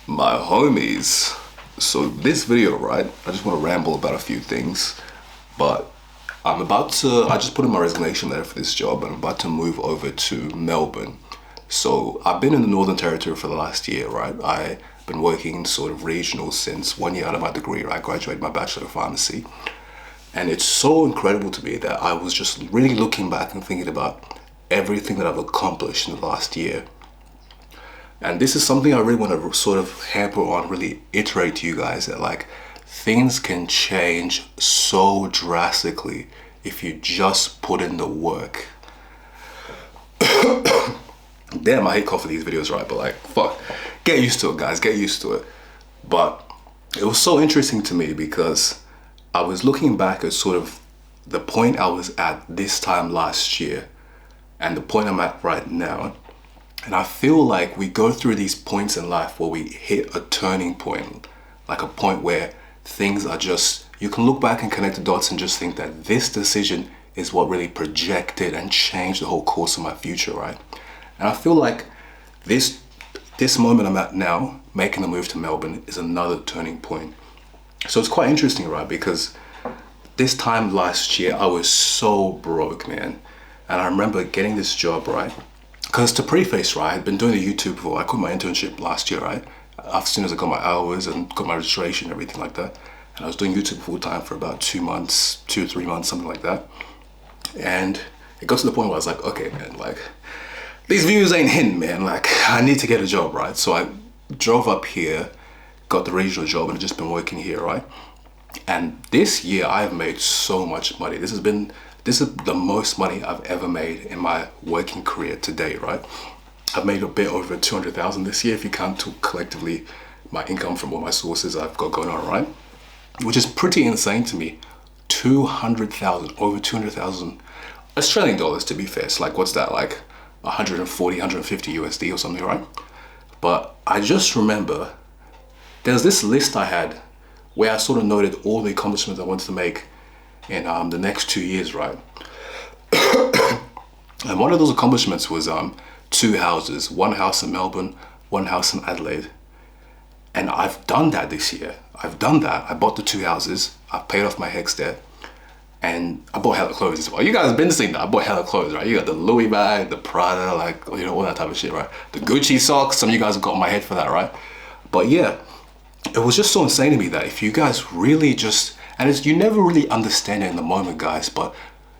My homies. So this video, right, I just want to ramble about a few things, but I just put in my resignation letter for this job and I'm about to move over to Melbourne. So I've been in the Northern Territory for the last year, right? I've been working sort of regional since 1 year out of my degree, right? I graduated my Bachelor of Pharmacy. And it's so incredible to me that I was just really looking back and thinking about everything that I've accomplished in the last year. And this is something I really want to sort of hamper on, really iterate to you guys that like things can change so drastically if you just put in the work. Damn, I hate cough for these videos, right? But like, fuck, get used to it, guys, get used to it. But it was so interesting to me because I was looking back at sort of the point I was at this time last year and the point I'm at right now. And I feel like we go through these points in life where we hit a turning point, like a point where things are just, you can look back and connect the dots and just think that this decision is what really projected and changed the whole course of my future, right? And I feel like this moment I'm at now, making the move to Melbourne, is another turning point. So it's quite interesting, right? Because this time last year, I was so broke, man. And I remember getting this job, right? Because to preface, right, I'd been doing the YouTube before. I quit my internship last year, right? As soon as I got my hours and got my registration and everything like that. And I was doing YouTube full time for about 2 months, 2 or 3 months, something like that. And it got to the point where I was like, okay, man, like, these views ain't hitting, man. Like, I need to get a job, right? So I drove up here, got the regional job, and I've just been working here, right? And this year, I've made so much money. This is the most money I've ever made in my working career to date, right? I've made a bit over 200,000 this year if you count collectively my income from all my sources I've got going on, right? Which is pretty insane to me. 200,000, over 200,000 Australian dollars to be fair. It's like, what's that, like 140, 150 USD or something, right? But I just remember there's this list I had where I sort of noted all the accomplishments I wanted to make in the next 2 years, right? And one of those accomplishments was 2 houses, 1 house in Melbourne, 1 house in Adelaide. And I've done that this year. I've done that. I bought the 2 houses. I've paid off my HECS debt. And I bought hella clothes as well. You guys have been seeing that. I bought hella clothes, right? You got the Louis bag, the Prada, like, you know, all that type of shit, right? The Gucci socks. Some of you guys have got on my head for that, right? But yeah, it was just so insane to me that if you guys really just, and you never really understand it in the moment, guys, but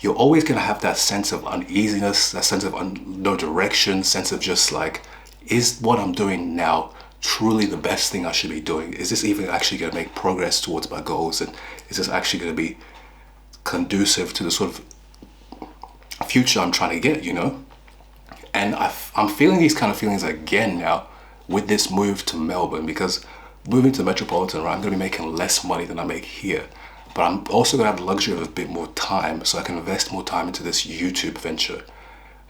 you're always gonna have that sense of uneasiness, that sense of no direction, sense of just like, is what I'm doing now truly the best thing I should be doing? Is this even actually gonna make progress towards my goals? And is this actually gonna be conducive to the sort of future I'm trying to get, you know? And I'm feeling these kind of feelings again now with this move to Melbourne, because moving to the metropolitan, right, I'm gonna be making less money than I make here. But I'm also gonna have the luxury of a bit more time so I can invest more time into this YouTube venture.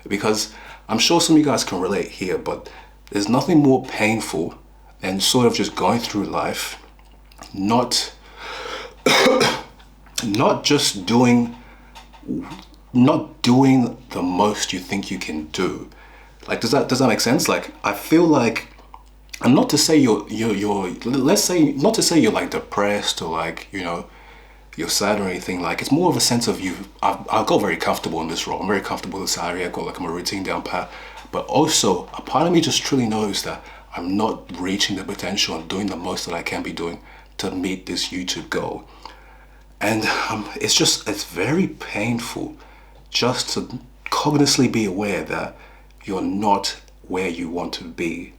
Because I'm sure some of you guys can relate here, but there's nothing more painful than sort of just going through life, not just doing the most you think you can do. Like, does that make sense? Like, I feel like, and not to say let's say, not to say you're like depressed or like, you know, you're sad or anything. Like, it's more of a sense of I've got very comfortable in this role. I'm very comfortable with the salary. I've got like my routine down pat. But also, a part of me just truly knows that I'm not reaching the potential and doing the most that I can be doing to meet this YouTube goal. And it's very painful just to cognitively be aware that you're not where you want to be.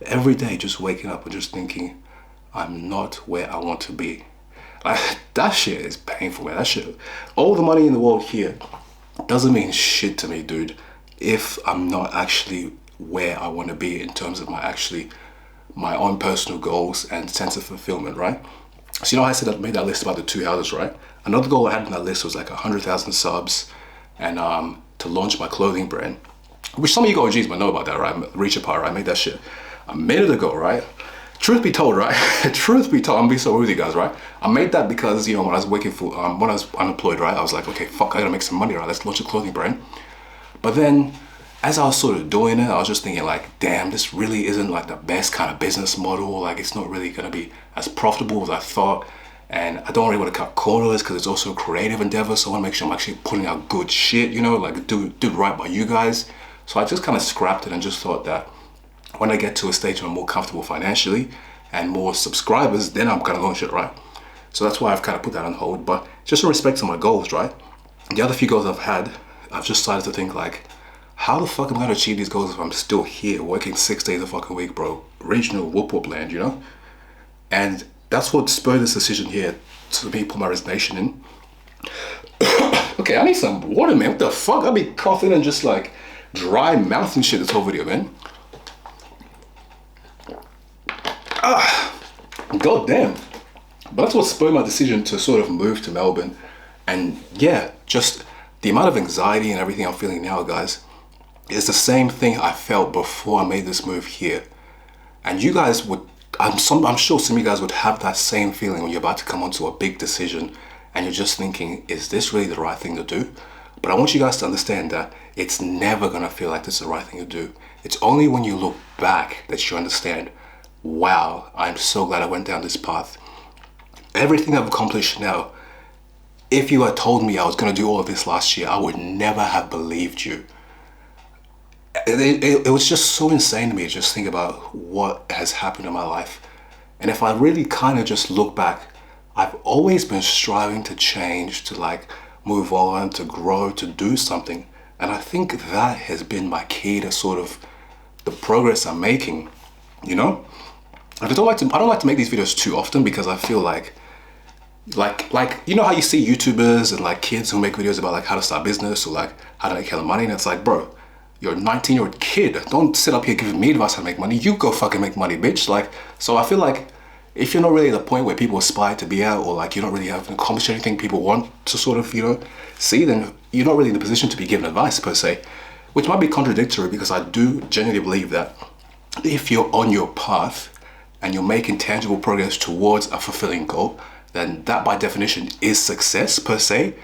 Every day, just waking up and just thinking, I'm not where I want to be. Like, that shit is painful, man. That shit, all the money in the world here doesn't mean shit to me, dude, if I'm not actually where I want to be in terms of my own personal goals and sense of fulfillment, right? So, you know, I said I made that list about the 2 houses, right? Another goal I had in that list was like 100,000 subs and to launch my clothing brand, which some of you OGs might know about that, right? Reach Apart, right? I made that shit a minute ago, right? Truth be told, right? Truth be told, I'm being so rude with you guys, right? I made that because, you know, when I was when I was unemployed, right? I was like, okay, fuck, I gotta make some money, right? Let's launch a clothing brand. But then as I was sort of doing it, I was just thinking like, damn, this really isn't like the best kind of business model. Like it's not really gonna be as profitable as I thought. And I don't really want to cut corners because it's also a creative endeavor. So I want to make sure I'm actually putting out good shit, you know, like do right by you guys. So I just kind of scrapped it and just thought that when I get to a stage where I'm more comfortable financially and more subscribers, then I'm gonna launch it, right? So that's why I've kind of put that on hold. But just in respect to my goals, right? The other few goals I've had, I've just started to think like, how the fuck am I gonna achieve these goals if I'm still here working 6 days a fucking week, bro? Regional whoop whoop land, you know? And that's what spurred this decision here to me put my resignation in. Okay, I need some water, man. What the fuck? I've been coughing and just like dry mouth and shit this whole video, man. God damn. But that's what spurred my decision to sort of move to Melbourne. And yeah, just the amount of anxiety and everything I'm feeling now, guys, is the same thing I felt before I made this move here. And you guys would, I'm sure some of you guys would have that same feeling when you're about to come onto a big decision and you're just thinking, is this really the right thing to do? But I want you guys to understand that it's never gonna feel like this is the right thing to do. It's only when you look back that you understand, wow, I'm so glad I went down this path. Everything I've accomplished now, if you had told me I was gonna do all of this last year, I would never have believed you. It was just so insane to me to just think about what has happened in my life. And if I really kind of just look back, I've always been striving to change, to like move on, to grow, to do something. And I think that has been my key to sort of the progress I'm making, you know? And I don't like to make these videos too often because I feel like you know how you see YouTubers and like kids who make videos about like how to start business or like how to make hella money, and it's like, bro, you're a 19-year-old kid. Don't sit up here giving me advice how to make money. You go fucking make money, bitch. Like, so I feel like if you're not really at the point where people aspire to be at, or like you don't really have accomplished anything people want to sort of, you know, see, then you're not really in the position to be given advice per se, which might be contradictory because I do genuinely believe that if you're on your path and you're making tangible progress towards a fulfilling goal, then that by definition is success per se.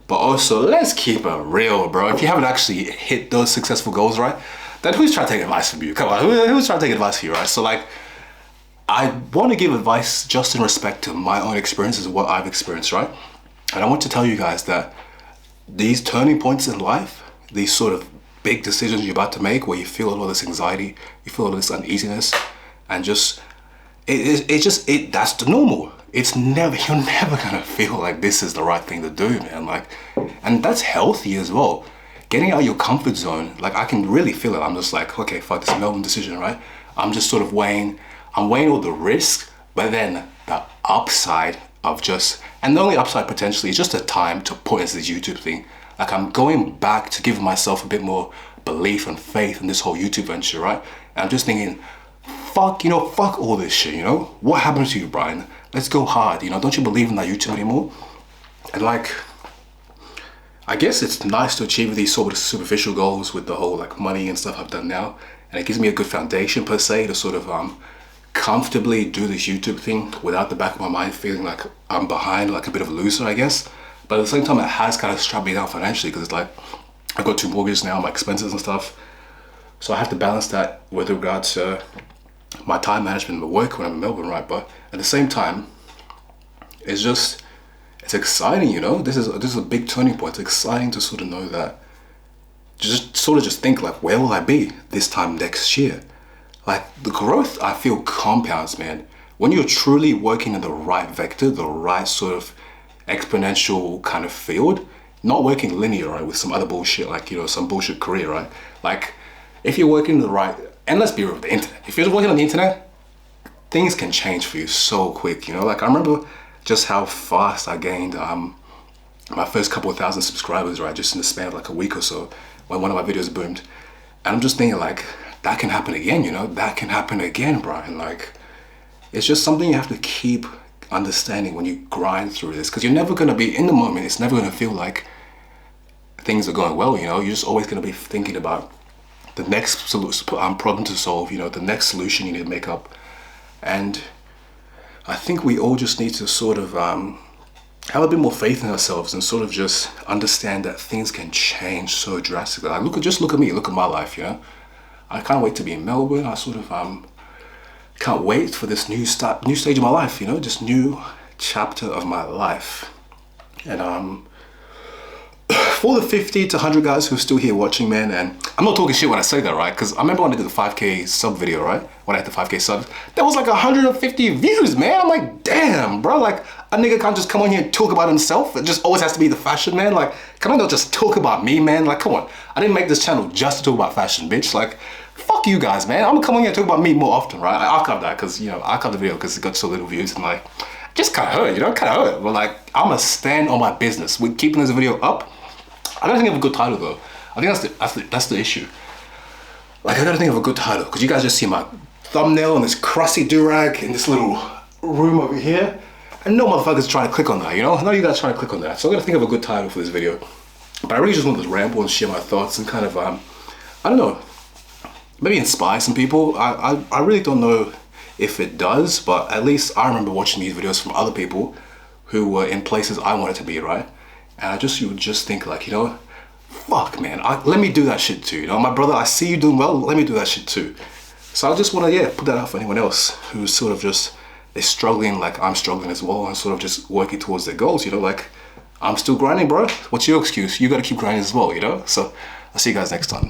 But also, let's keep it real, bro. If you haven't actually hit those successful goals, right, then who's trying to take advice from you? Come on, who's trying to take advice from you, right? So like, I want to give advice just in respect to my own experiences, what I've experienced, right? And I want to tell you guys that these turning points in life, these sort of big decisions you're about to make where you feel all this anxiety, you feel all this uneasiness, and just, that's the normal. You're never gonna feel like this is the right thing to do, man. Like, and that's healthy as well. Getting out of your comfort zone, like I can really feel it. I'm just like, okay, fuck this Melbourne decision, right? I'm just sort of weighing all the risks, but then the upside of just, and the only upside potentially is just the time to put into this YouTube thing. Like I'm going back to give myself a bit more belief and faith in this whole YouTube venture, right? And I'm just thinking, fuck all this shit, you know? What happened to you, Brian? Let's go hard, you know? Don't you believe in that YouTube anymore? And like, I guess it's nice to achieve these sort of superficial goals with the whole like money and stuff I've done now. And it gives me a good foundation per se to sort of comfortably do this YouTube thing without the back of my mind feeling like I'm behind, like a bit of a loser, I guess. But at the same time, it has kind of strapped me down financially because it's like, I've got 2 mortgages now, my expenses and stuff. So I have to balance that with regards to my time management and work when I'm in Melbourne, right? But at the same time, it's exciting, you know? This is a big turning point. It's exciting to sort of know that, just think like, where will I be this time next year? Like the growth, I feel compounds, man. When you're truly working in the right vector, the right sort of exponential kind of field, not working linear, right, with some other bullshit, like, you know, some bullshit career, right? Like, if you're working the right, and let's be real with the internet, if you're working on the internet, things can change for you so quick, you know? Like, I remember just how fast I gained my first couple of thousand subscribers, right, just in the span of like a week or so, when one of my videos boomed. And I'm just thinking like, that can happen again, you know? That can happen again, Brian. Like, it's just something you have to keep understanding when you grind through this, because you're never going to be in the moment. It's never going to feel like things are going well, you know? You're just always going to be thinking about the next problem to solve, you know, the next solution you need to make up. And I think we all just need to sort of have a bit more faith in ourselves and sort of just understand that things can change so drastically. Like just look at me, look at my life, you know. I can't wait to be in Melbourne. I sort of can't wait for this new stage of my life, you know, this new chapter of my life. And for the 50 to 100 guys who are still here watching, man, and I'm not talking shit when I say that, right? Because I remember when I did the 5K sub video, right? When I had the 5K subs, there was like 150 views, man. I'm like, damn, bro, like a nigga can't just come on here and talk about himself. It just always has to be the fashion, man. Like, can I not just talk about me, man? Like, come on. I didn't make this channel just to talk about fashion, bitch. Like, fuck you guys, man. I'm gonna come on here and talk about me more often, right? I archived that because, you know, I archived the video because it got so little views and like, just kind of hurt, you know, kind of hurt. But like, I'm gonna stand on my business with keeping this video up. I gotta think of a good title though. I think that's the issue. Like, I gotta think of a good title because you guys just see my thumbnail and this crusty durag in this little room over here, and no motherfuckers trying to click on that, you know? None of you guys trying to click on that. So I gotta think of a good title for this video. But I really just wanted to ramble and share my thoughts and kind of, I don't know, maybe inspire some people. I really don't know if it does, but at least I remember watching these videos from other people who were in places I wanted to be, right? And you would just think like, you know, fuck, man, let me do that shit too. You know, my brother, I see you doing well, let me do that shit too. So I just want to, yeah, put that out for anyone else who's sort of just, they're struggling like I'm struggling as well and sort of just working towards their goals, you know, like, I'm still grinding, bro. What's your excuse? You got to keep grinding as well, you know? So I'll see you guys next time.